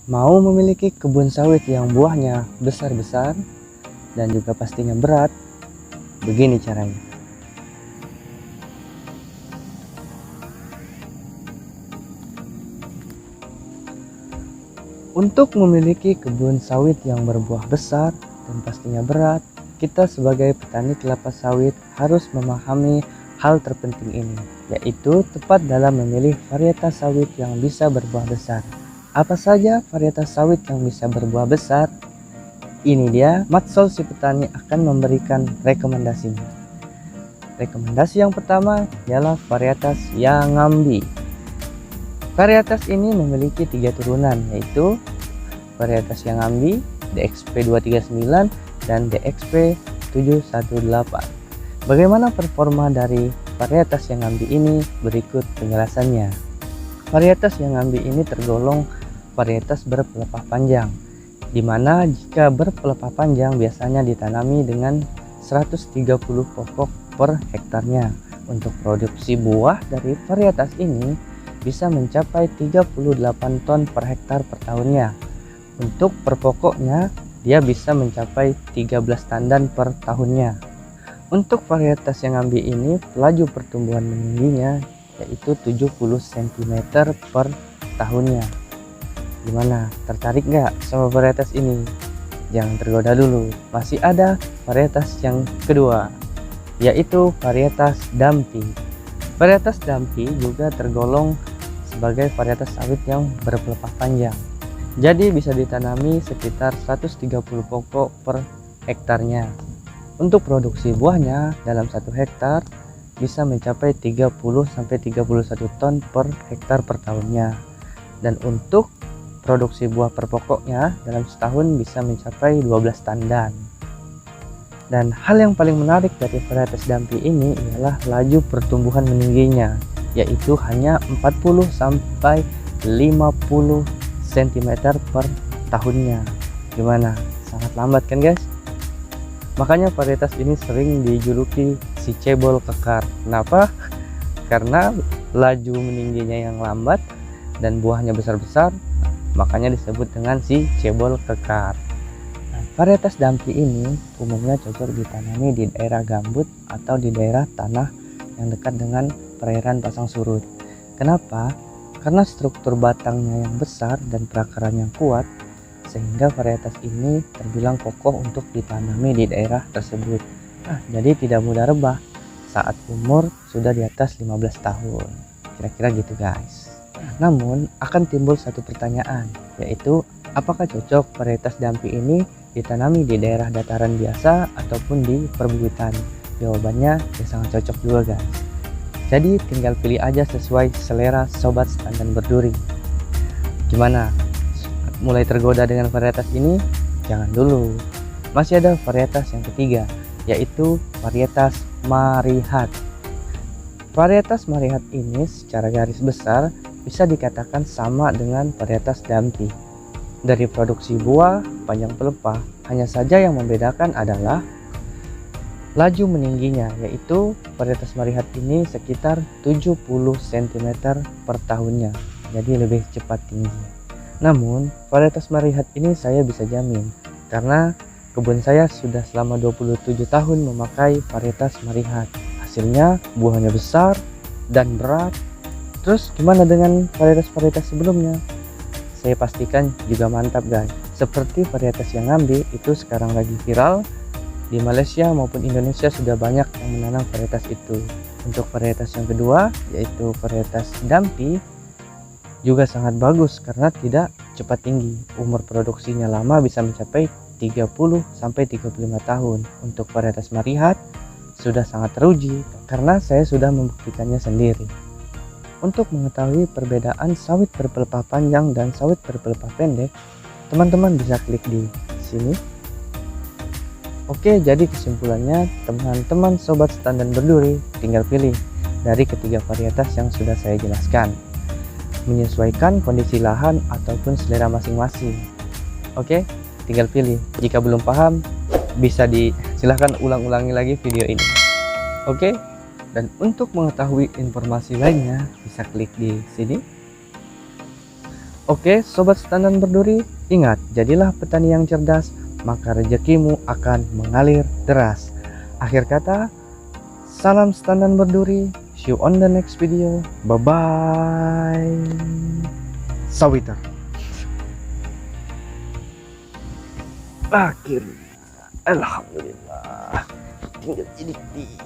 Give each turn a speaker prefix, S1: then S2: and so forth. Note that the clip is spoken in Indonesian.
S1: Mau memiliki kebun sawit yang buahnya besar-besar dan juga pastinya berat? Begini caranya. Untuk memiliki kebun sawit yang berbuah besar dan pastinya berat, kita sebagai petani kelapa sawit harus memahami hal terpenting ini, yaitu tepat dalam memilih varietas sawit yang bisa berbuah besar. Apa saja varietas sawit yang bisa berbuah besar? Ini dia, Matsol si petani akan memberikan rekomendasinya. Rekomendasi yang pertama ialah varietas Yangambi. Varietas ini memiliki 3 turunan, yaitu varietas Yangambi, DXP 239 dan DXP 718. Bagaimana performa dari varietas Yangambi ini? Berikut penjelasannya. Varietas Yangambi ini tergolong varietas berpelepah panjang, di mana jika berpelepah panjang biasanya ditanami dengan 130 pokok per hektarnya. Untuk produksi buah dari varietas ini bisa mencapai 38 ton per hektar per tahunnya. Untuk per pokoknya dia bisa mencapai 13 tandan per tahunnya. Untuk varietas Yangambi ini laju pertumbuhan meningginya yaitu 70 cm per tahunnya. Gimana, tertarik nggak sama varietas ini? Jangan tergoda dulu, masih ada varietas yang kedua, yaitu varietas Dampi. Varietas Dampi juga tergolong sebagai varietas sawit yang berpelepah panjang. Jadi bisa ditanami sekitar 130 pokok per hektarnya. Untuk produksi buahnya dalam 1 hektar bisa mencapai 30-31 ton per hektar per tahunnya. Dan untuk produksi buah per pokoknya dalam setahun bisa mencapai 12 tandan. Dan hal yang paling menarik dari varietas Dampi ini ialah laju pertumbuhan meningginya, yaitu hanya 40-50 cm per tahunnya. Gimana? Sangat lambat kan guys? Makanya varietas ini sering dijuluki si cebol kekar. Kenapa? Karena laju meningginya yang lambat dan buahnya besar-besar, makanya disebut dengan si cebol kekar. Nah, varietas Dampi ini umumnya cocok ditanami di daerah gambut atau di daerah tanah yang dekat dengan perairan pasang surut. Kenapa? Karena struktur batangnya yang besar dan perakaran yang kuat, sehingga varietas ini terbilang kokoh untuk ditanami di daerah tersebut. Nah, jadi tidak mudah rebah saat umur sudah di atas 15 tahun. Kira-kira gitu guys. Namun akan timbul satu pertanyaan, yaitu apakah cocok varietas Dampi ini ditanami di daerah dataran biasa ataupun di perbukitan? Jawabannya ya sangat cocok juga guys. Jadi tinggal pilih aja sesuai selera sobat standar berduri. Gimana? Mulai tergoda dengan varietas ini? Jangan dulu. Masih ada varietas yang ketiga, yaitu varietas Marihat. Varietas Marihat ini secara garis besar bisa dikatakan sama dengan varietas Dampi. Dari produksi buah, panjang pelepah, hanya saja yang membedakan adalah laju meningginya, yaitu varietas Marihat ini sekitar 70 cm per tahunnya, jadi lebih cepat tinggi. Namun varietas Marihat ini saya bisa jamin, karena kebun saya sudah selama 27 tahun memakai varietas Marihat. Hasilnya buahnya besar dan berat. Terus gimana dengan varietas-varietas sebelumnya? Saya pastikan juga mantap guys. Seperti varietas Yangambi itu sekarang lagi viral. Di Malaysia maupun Indonesia sudah banyak yang menanam varietas itu. Untuk varietas yang kedua, yaitu varietas Dampi, juga sangat bagus karena tidak cepat tinggi. Umur produksinya lama, bisa mencapai 30-35 tahun. Untuk varietas Marihat sudah sangat teruji karena saya sudah membuktikannya sendiri. Untuk mengetahui perbedaan sawit berpelepah panjang dan sawit berpelepah pendek, teman-teman bisa klik di sini. Oke, jadi kesimpulannya teman-teman sobat standar berduri tinggal pilih dari ketiga varietas yang sudah saya jelaskan, menyesuaikan kondisi lahan ataupun selera masing-masing. Oke, tinggal pilih. Jika belum paham, bisa silahkan ulang-ulangi lagi video ini. Oke, dan untuk mengetahui informasi lainnya bisa klik di sini. Oke, sobat standan berduri, ingat, jadilah petani yang cerdas, maka rezekimu akan mengalir deras. Akhir kata, salam standan berduri. See you on the next video. Bye-bye. Sawiter. Akhirnya, alhamdulillah. Tinggal ini.